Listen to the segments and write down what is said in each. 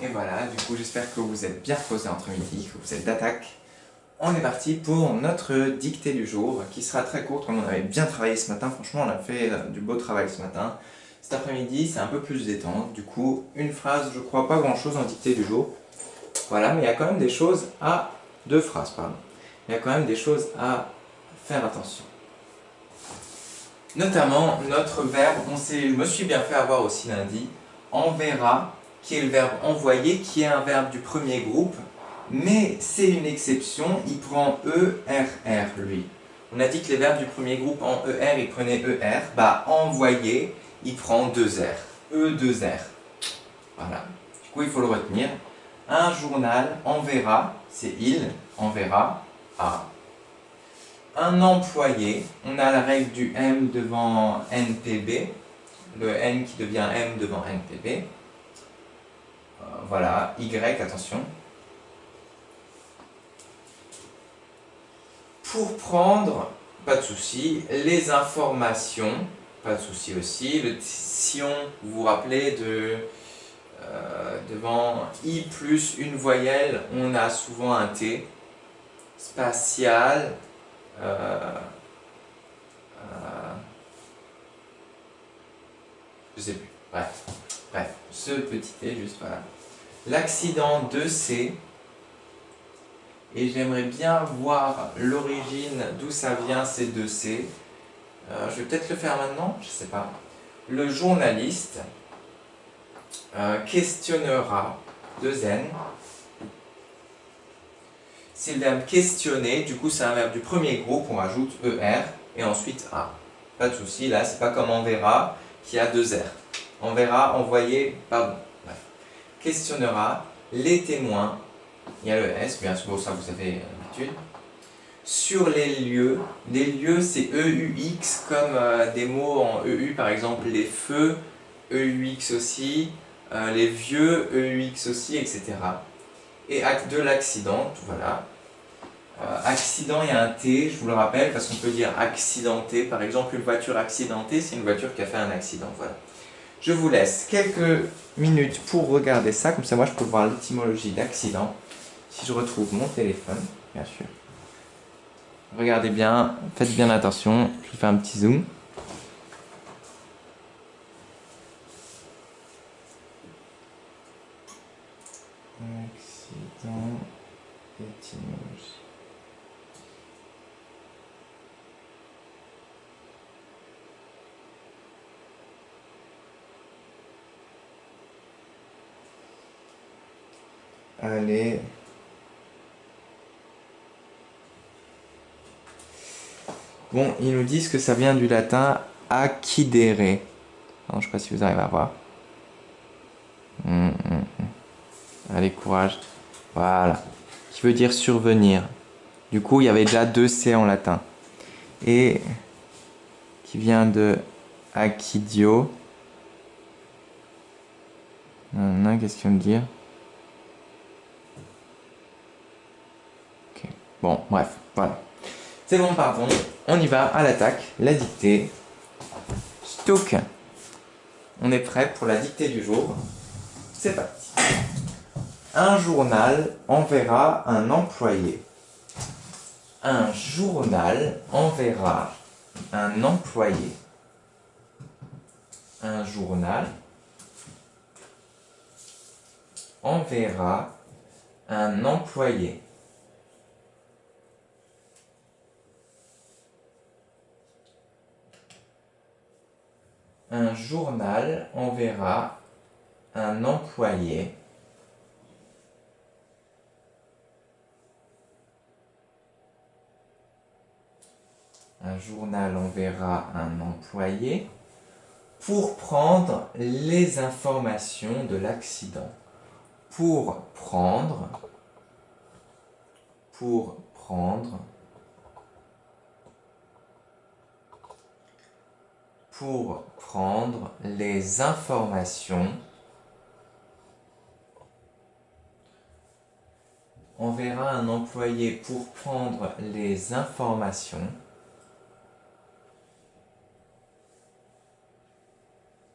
Et voilà, du coup j'espère que vous êtes bien reposés entre midi, que vous êtes d'attaque. On est parti pour notre dictée du jour, qui sera très courte, comme on avait bien travaillé ce matin. Franchement, on a fait du beau travail ce matin. Cet après-midi, c'est un peu plus détente. Du coup, une phrase, je crois pas grand-chose en dictée du jour. Voilà, mais il y a quand même des choses à... Deux phrases, pardon. Il y a quand même des choses à faire attention. Notamment, notre verbe, je me suis bien fait avoir aussi lundi, enverra, qui est le verbe envoyer, qui est un verbe du premier groupe, mais c'est une exception, il prend ERR, lui. On a dit que les verbes du premier groupe en ER, il prenait ER, bah envoyer, il prend 2R, E2R. Voilà, du coup il faut le retenir. Un journal enverra, c'est il, enverra, A. Un employé, on a la règle du M devant NPB, le N qui devient M devant NPB. Voilà, Y, attention. Pour prendre, pas de souci, les informations, pas de souci aussi. Le sion, vous vous rappelez, devant I plus une voyelle, on a souvent un T. Spatial, je sais plus, bref, ce petit T, juste voilà. L'accident de C, et j'aimerais bien voir l'origine, d'où ça vient ces deux C. Je vais peut-être le faire maintenant, je sais pas. Le journaliste questionnera, deux N. C'est le verbe questionner, du coup c'est un verbe du premier groupe, on rajoute ER et ensuite A. Pas de souci, là c'est pas comme enverra qui a deux R. Enverra, envoyer, pardon. Bref. Questionnera les témoins, il y a le S, bien sûr, ça vous avez l'habitude. Sur les lieux c'est EUX comme des mots en EU, par exemple les feux, EUX aussi, les vieux, EUX aussi, etc. Et acte de l'accident, voilà. Accident, il y a un T, je vous le rappelle, parce qu'on peut dire accidenté. Par exemple, une voiture accidentée, c'est une voiture qui a fait un accident. Voilà. Je vous laisse quelques minutes pour regarder ça, comme ça moi je peux voir l'étymologie d'accident. Si je retrouve mon téléphone, bien sûr. Regardez bien, faites bien attention, je vais faire un petit zoom. Accident, étymologie. Allez. Bon, ils nous disent que ça vient du latin accidere. Non, je ne sais pas si vous arrivez à voir. Allez, courage. Voilà. Qui veut dire survenir. Du coup, il y avait déjà deux C en latin. Et qui vient de accidio. Qu'est-ce qu'il veut me dire? Ok. Bon, bref, voilà. C'est bon, pardon. On y va à l'attaque. La dictée. Stock. On est prêt pour la dictée du jour. C'est parti. Un journal enverra un employé. Un journal enverra un employé. Un journal enverra un employé. Un journal enverra un employé. Un journal enverra un employé pour prendre les informations de l'accident. Pour prendre les informations. Enverra un employé pour prendre les informations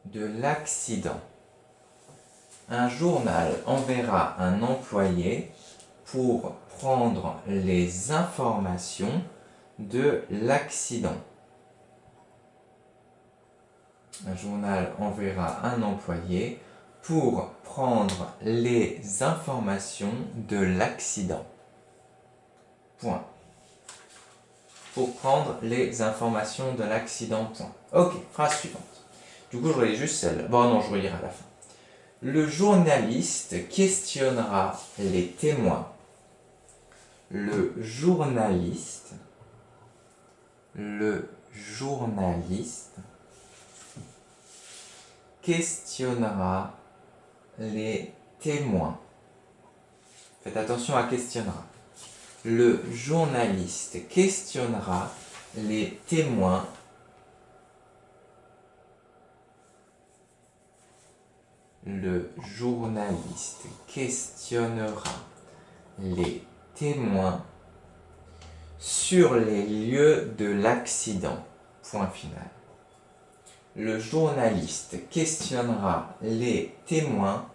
de l'accident. Un journal enverra un employé pour prendre les informations de l'accident. Un journal enverra un employé pour prendre les informations de l'accident. Point. Pour prendre les informations de l'accident. Point. Ok, phrase suivante. Du coup, je relis juste celle-là. Bon, non, je relirai à la fin. Le journaliste questionnera les témoins. Le journaliste questionnera les témoins. Faites attention à questionnera. Le journaliste questionnera les témoins. Le journaliste questionnera les témoins sur les lieux de l'accident. Point final. Le journaliste questionnera les témoins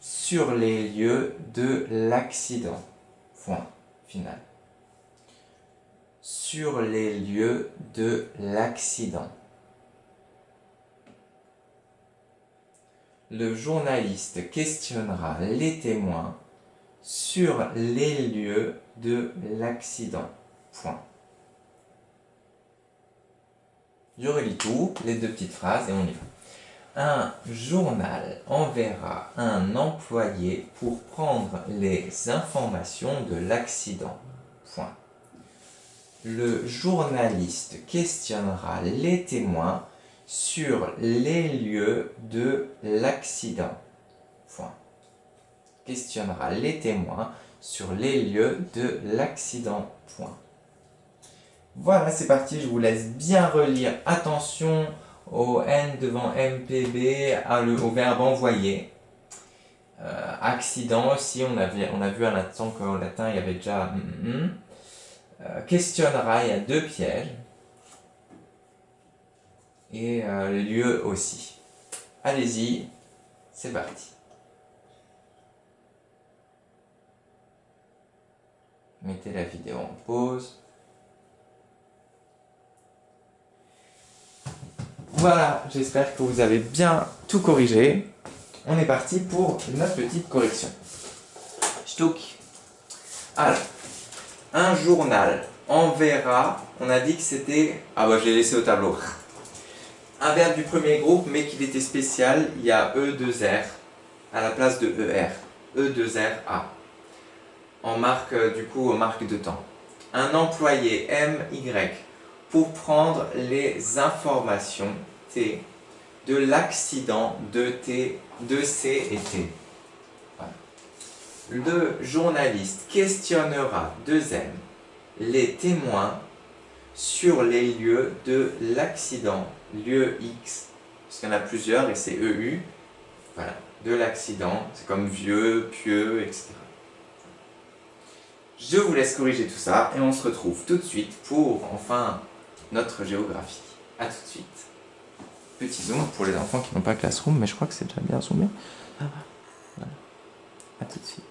sur les lieux de l'accident. Point final. Sur les lieux de l'accident. Le journaliste questionnera les témoins sur les lieux de l'accident. Point. Je relis tout, les deux petites phrases et on y va. Un journal enverra un employé pour prendre les informations de l'accident. Point. Le journaliste questionnera les témoins sur les lieux de l'accident. Point. Questionnera les témoins sur les lieux de l'accident. Point. Voilà, c'est parti, je vous laisse bien relire. Attention au N devant MPB, au verbe envoyer. Accident aussi, on a vu à l'instant qu'au latin il y avait déjà questionnera, il y a deux pièges. Et le lieu aussi. Allez-y, c'est parti. Mettez la vidéo en pause. Voilà, j'espère que vous avez bien tout corrigé. On est parti pour notre petite correction. Ch'touk. Alors, un journal enverra, on a dit que c'était... Ah bah je l'ai laissé au tableau. Un verbe du premier groupe, mais qu'il était spécial, il y a E2R à la place de ER. E2RA. En marque, du coup, en marque de temps. Un employé MY pour prendre les informations T de l'accident de C et T. Voilà. Le journaliste questionnera 2M les témoins sur les lieux de l'accident, lieu X, parce qu'il y en a plusieurs et c'est EU, voilà, de l'accident, c'est comme vieux, pieux, etc. Je vous laisse corriger tout ça et on se retrouve tout de suite pour, enfin, notre géographie. A tout de suite. Petit zoom pour les enfants qui n'ont pas Classroom, mais je crois que c'est déjà bien zoomé. Voilà. A tout de suite.